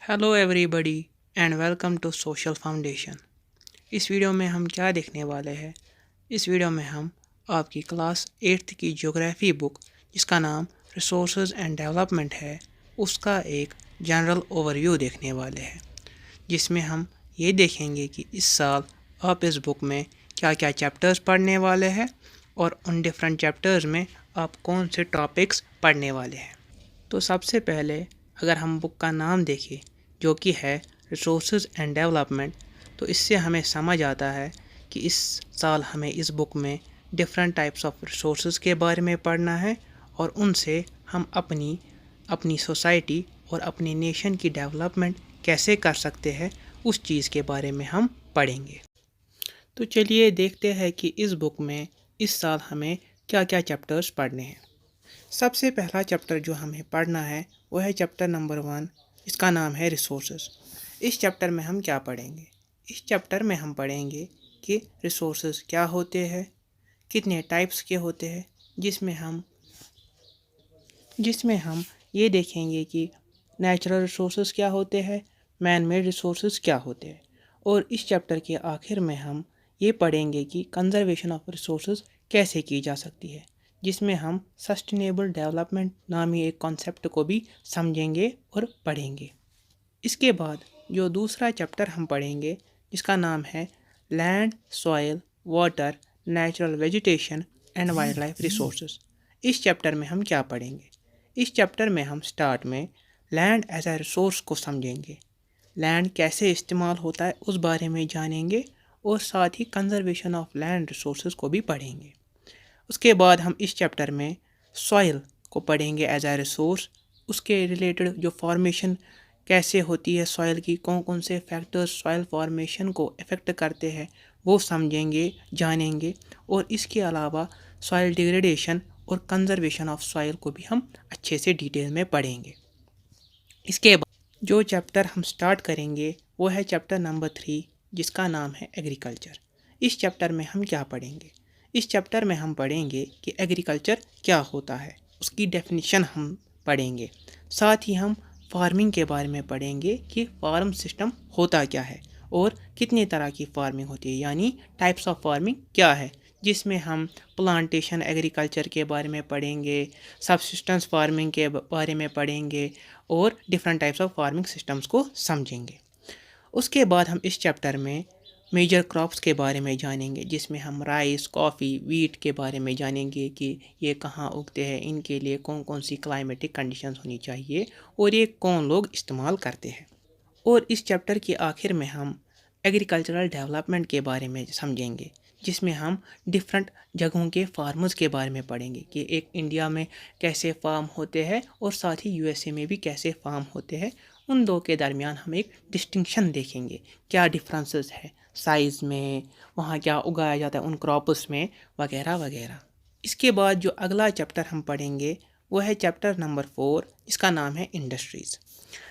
Hello everybody and welcome to social foundation. इस video में हम क्या देखने वाले हैं? इस वीडियो में हम आपकी क्लास 8th की ज्योग्राफी बुक जिसका नाम रिसोर्सेज एंड डेवलपमेंट है उसका एक जनरल ओवरव्यू देखने वाले हैं, जिसमें हम ये देखेंगे कि इस साल आप इस बुक में क्या क्या चैप्टर्स पढ़ने वाले हैं और उन डिफरेंट चैप्टर्स में आप कौन से टॉपिक्स पढ़ने वाले हैं। तो सबसे पहले अगर हम बुक का नाम देखें जो कि है रिसोर्सेज एंड डेवलपमेंट, तो इससे हमें समझ आता है कि इस साल हमें इस बुक में डिफरेंट टाइप्स ऑफ रिसोर्सेज के बारे में पढ़ना है और उनसे हम अपनी सोसाइटी और अपनी नेशन की डेवलपमेंट कैसे कर सकते हैं उस चीज़ के बारे में हम पढ़ेंगे। तो चलिए देखते हैं कि इस बुक में इस साल हमें क्या क्या चैप्टर्स पढ़ने हैं। सबसे पहला चैप्टर जो हमें पढ़ना है वो है चैप्टर नंबर 1, इसका नाम है रिसोर्सेज। इस चैप्टर में हम क्या पढ़ेंगे? इस चैप्टर में हम पढ़ेंगे कि रिसोर्सेज क्या होते हैं, कितने टाइप्स के होते हैं, जिसमें हम ये देखेंगे कि नेचुरल रिसोर्सेज क्या होते हैं, मैन मेड रिसोर्सेज क्या होते हैं, और इस चैप्टर के आखिर में हम ये पढ़ेंगे कि कंजर्वेशन ऑफ रिसोर्सेज कैसे की जा सकती है, जिसमें हम सस्टेनेबल डेवलपमेंट नामी एक कॉन्सेप्ट को भी समझेंगे और पढ़ेंगे। इसके बाद जो दूसरा चैप्टर हम पढ़ेंगे जिसका नाम है land, soil, water, natural vegetation and wild life resources. इस चैप्टर में हम क्या पढ़ेंगे? इस चैप्टर में हम स्टार्ट में लैंड एज ए रिसोर्स को समझेंगे, लैंड कैसे इस्तेमाल होता है उस बारे में जानेंगे और साथ ही कंजर्वेशन ऑफ लैंड रिसोर्सेज को भी पढ़ेंगे। उसके बाद हम इस चैप्टर में सॉइल को पढ़ेंगे एज ए रिसोर्स, उसके रिलेटेड जो फॉर्मेशन कैसे होती है सॉइल की, कौन कौन से फैक्टर्स सॉइल फॉर्मेशन को इफ़ेक्ट करते हैं वो समझेंगे, जानेंगे, और इसके अलावा सॉइल डिग्रेडेशन और कंजर्वेशन ऑफ सॉइल को भी हम अच्छे से डिटेल में पढ़ेंगे। इसके बाद जो चैप्टर हम स्टार्ट करेंगे वो है चैप्टर नंबर 3 जिसका नाम है एग्रीकल्चर। इस चैप्टर में हम क्या पढ़ेंगे? इस चैप्टर में हम पढ़ेंगे कि एग्रीकल्चर क्या होता है, उसकी डेफिनेशन हम पढ़ेंगे। साथ ही हम फार्मिंग के बारे में पढ़ेंगे कि फार्म सिस्टम होता क्या है और कितने तरह की फार्मिंग होती है, यानी टाइप्स ऑफ फार्मिंग क्या है, जिसमें हम प्लांटेशन एग्रीकल्चर के बारे में पढ़ेंगे, सबसिस्टेंस फार्मिंग के बारे में पढ़ेंगे और different types of farming systems को समझेंगे। उसके बाद हम इस चैप्टर में मेजर क्रॉप्स के बारे में जानेंगे, जिसमें हम राइस, कॉफ़ी, वीट के बारे में जानेंगे कि ये कहाँ उगते हैं, इनके लिए कौन कौन सी क्लाइमेटिक कंडीशंस होनी चाहिए और ये कौन लोग इस्तेमाल करते हैं। और इस चैप्टर के आखिर में हम एग्रीकल्चरल डेवलपमेंट के बारे में समझेंगे, जिसमें हम डिफरेंट जगहों के फार्मर्स के बारे में पढ़ेंगे कि एक इंडिया में कैसे फार्म होते हैं और साथ ही यूएसए में भी कैसे फार्म होते हैं। उन दो के दरमियान हम एक डिस्टिंक्शन देखेंगे, क्या डिफरेंसेस है साइज़ में, वहाँ क्या उगाया जाता है उन क्रॉप्स में, वगैरह वगैरह। इसके बाद जो अगला चैप्टर हम पढ़ेंगे वो है चैप्टर नंबर 4 जिसका नाम है इंडस्ट्रीज़।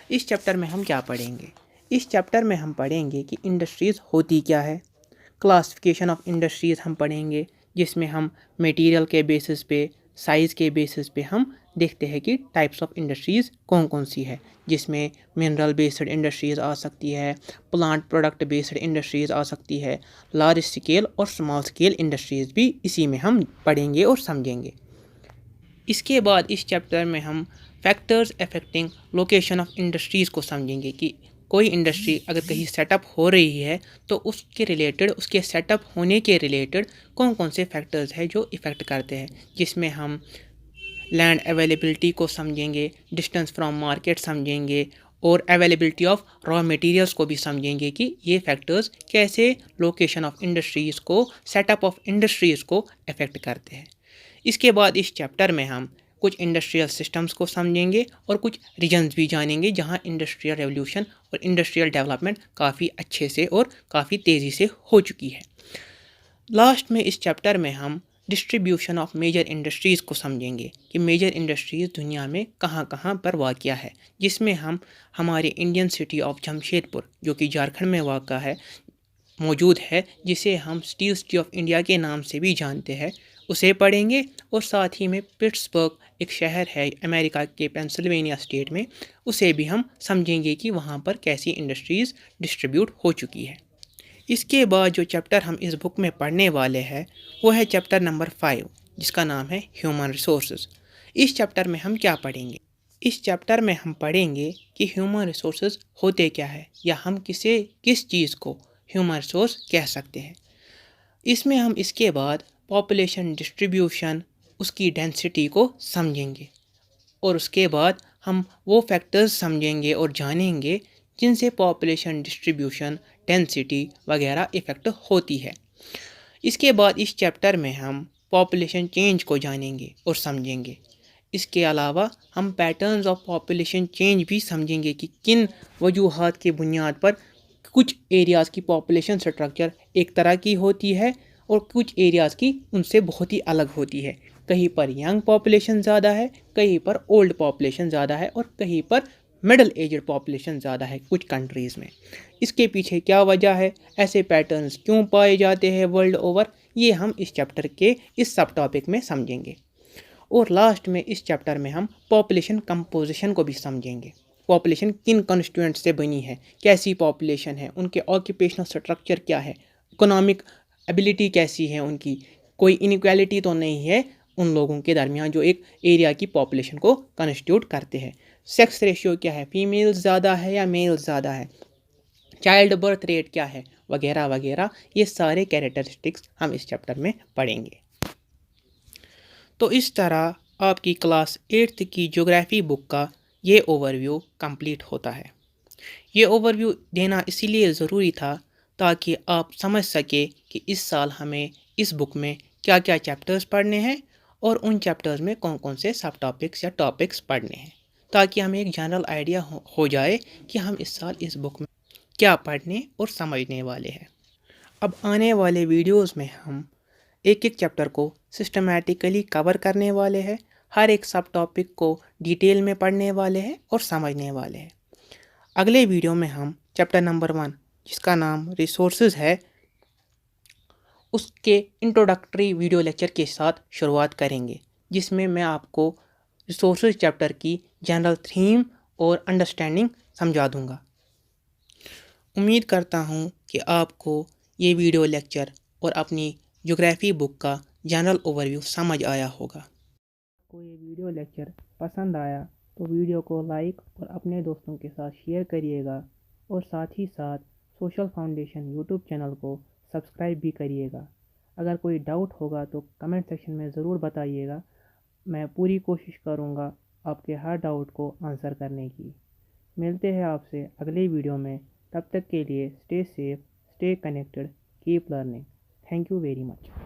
इस चैप्टर में हम क्या पढ़ेंगे? इस चैप्टर में हम पढ़ेंगे कि इंडस्ट्रीज़ होती क्या है, क्लासिफिकेशन ऑफ इंडस्ट्रीज़ हम पढ़ेंगे, जिसमें हम मटेरियल के बेसिस पे, साइज़ के बेसिस पे हम देखते हैं कि टाइप्स ऑफ इंडस्ट्रीज़ कौन कौन सी है, जिसमें मिनरल बेस्ड इंडस्ट्रीज़ आ सकती है, प्लांट प्रोडक्ट बेस्ड इंडस्ट्रीज़ आ सकती है, लार्ज स्केल और स्मॉल स्केल इंडस्ट्रीज़ भी इसी में हम पढ़ेंगे और समझेंगे। इसके बाद इस चैप्टर में हम factors affecting location of industries को समझेंगे कि कोई इंडस्ट्री अगर कहीं सेटअप हो रही है तो उसके रिलेटेड, उसके सेटअप होने के रिलेटेड कौन कौन से फैक्टर्स हैं जो इफ़ेक्ट करते हैं, जिसमें हम लैंड अवेलेबिलिटी को समझेंगे, डिस्टेंस फ्रॉम मार्केट समझेंगे और अवेलेबिलिटी ऑफ रॉ मटेरियल्स को भी समझेंगे कि ये फैक्टर्स कैसे लोकेशन ऑफ इंडस्ट्रीज़ को, सेटअप ऑफ इंडस्ट्रीज़ को अफेक्ट करते हैं। इसके बाद इस चैप्टर में हम कुछ इंडस्ट्रियल सिस्टम्स को समझेंगे और कुछ रीजन्स भी जानेंगे जहां इंडस्ट्रियल रेवोल्यूशन और इंडस्ट्रियल डेवलपमेंट काफ़ी अच्छे से और काफ़ी तेज़ी से हो चुकी है। लास्ट में इस चैप्टर में हम डिस्ट्रीब्यूशन ऑफ मेजर इंडस्ट्रीज़ को समझेंगे कि मेजर इंडस्ट्रीज़ दुनिया में कहाँ कहाँ पर वाक़या है, जिसमें हम हमारे इंडियन सिटी ऑफ जमशेदपुर जो कि झारखंड में वाक़ा है मौजूद है, जिसे हम स्टील सिटी ऑफ इंडिया के नाम से भी जानते हैं, उसे पढ़ेंगे और साथ ही में पिट्सबर्ग एक शहर है अमेरिका के पेंसिल्वेनिया स्टेट में, उसे भी हम समझेंगे कि वहाँ पर कैसी इंडस्ट्रीज़ डिस्ट्रीब्यूट हो चुकी है। इसके बाद जो चैप्टर हम इस बुक में पढ़ने वाले हैं वो है चैप्टर नंबर 5, जिसका नाम है ह्यूमन रिसोर्सेज। इस चैप्टर में हम क्या पढ़ेंगे? इस चैप्टर में हम पढ़ेंगे कि ह्यूमन रिसोर्सेज होते क्या है, या हम किस चीज़ को ह्यूमन रिसोर्स कह सकते हैं। इसमें हम इसके बाद पॉपुलेशन डिस्ट्रीब्यूशन, उसकी डेंसिटी को समझेंगे, और उसके बाद हम वो फैक्टर्स समझेंगे और जानेंगे जिनसे पॉपुलेशन डिस्ट्रीब्यूशन, डेंसिटी वगैरह इफ़ेक्ट होती है। इसके बाद इस चैप्टर में हम पॉपुलेशन चेंज को जानेंगे और समझेंगे। इसके अलावा हम पैटर्न्स ऑफ पॉपुलेशन चेंज भी समझेंगे कि किन वजूहात की बुनियाद पर कुछ एरियाज़ की पॉपुलेशन स्ट्रक्चर एक तरह की होती है और कुछ एरियाज़ की उनसे बहुत ही अलग होती है। कहीं पर यंग पॉपुलेशन ज़्यादा है, कहीं पर ओल्ड पॉपुलेशन ज़्यादा है, और कहीं पर मिडिल एजड पॉपुलेशन ज़्यादा है कुछ कंट्रीज़ में। इसके पीछे क्या वजह है, ऐसे पैटर्न्स क्यों पाए जाते हैं वर्ल्ड ओवर, ये हम इस चैप्टर के इस सब टॉपिक में समझेंगे। और लास्ट में इस चैप्टर में हम पॉपुलेशन कंपोजिशन को भी समझेंगे। पॉपुलेशन किन कॉन्स्टिट्यूएंट से बनी है, कैसी पॉपुलेशन है, उनके ऑक्यूपेशनल स्ट्रक्चर क्या है, इकोनॉमिक एबिलिटी कैसी है उनकी, कोई इनइक्वालिटी तो नहीं है उन लोगों के दरमियान जो एक एरिया की पॉपुलेशन को कॉन्स्टिट्यूट करते हैं, सेक्स रेशियो क्या है, फीमेल्स ज़्यादा है या मेल्स ज़्यादा है, चाइल्ड बर्थ रेट क्या है, वगैरह वगैरह। ये सारे कैरेक्टरिस्टिक्स हम इस चैप्टर में पढ़ेंगे। तो इस तरह आपकी क्लास 8th की ज्योग्राफी बुक का ये ओवरव्यू कंप्लीट होता है। ये ओवरव्यू देना इसीलिए ज़रूरी था ताकि आप समझ सके कि इस साल हमें इस बुक में क्या क्या चैप्टर्स पढ़ने हैं और उन चैप्टर्स में कौन कौन से सब टॉपिक्स या टॉपिक्स पढ़ने हैं, ताकि हमें एक जनरल आइडिया हो जाए कि हम इस साल इस बुक में क्या पढ़ने और समझने वाले हैं। अब आने वाले वीडियोस में हम एक एक चैप्टर को सिस्टमैटिकली कवर करने वाले हैं, हर एक सब टॉपिक को डिटेल में पढ़ने वाले हैं और समझने वाले हैं। अगले वीडियो में हम चैप्टर नंबर 1, जिसका नाम रिसोर्सेज है, उसके इंट्रोडक्टरी वीडियो लेक्चर के साथ शुरुआत करेंगे, जिसमें मैं आपको रिसोर्सेज चैप्टर की जनरल थीम और अंडरस्टैंडिंग समझा दूंगा। उम्मीद करता हूँ कि आपको ये वीडियो लेक्चर और अपनी ज्योग्राफी बुक का जनरल ओवरव्यू समझ आया होगा। आपको ये वीडियो लेक्चर पसंद आया तो वीडियो को लाइक और अपने दोस्तों के साथ शेयर करिएगा, और साथ ही साथ सोशल फाउंडेशन यूट्यूब चैनल को सब्सक्राइब भी करिएगा। अगर कोई डाउट होगा तो कमेंट सेक्शन में ज़रूर बताइएगा, मैं पूरी कोशिश करूँगा आपके हर डाउट को आंसर करने की। मिलते हैं आपसे अगले वीडियो में, तब तक के लिए stay safe, stay connected, keep learning. Thank you very much.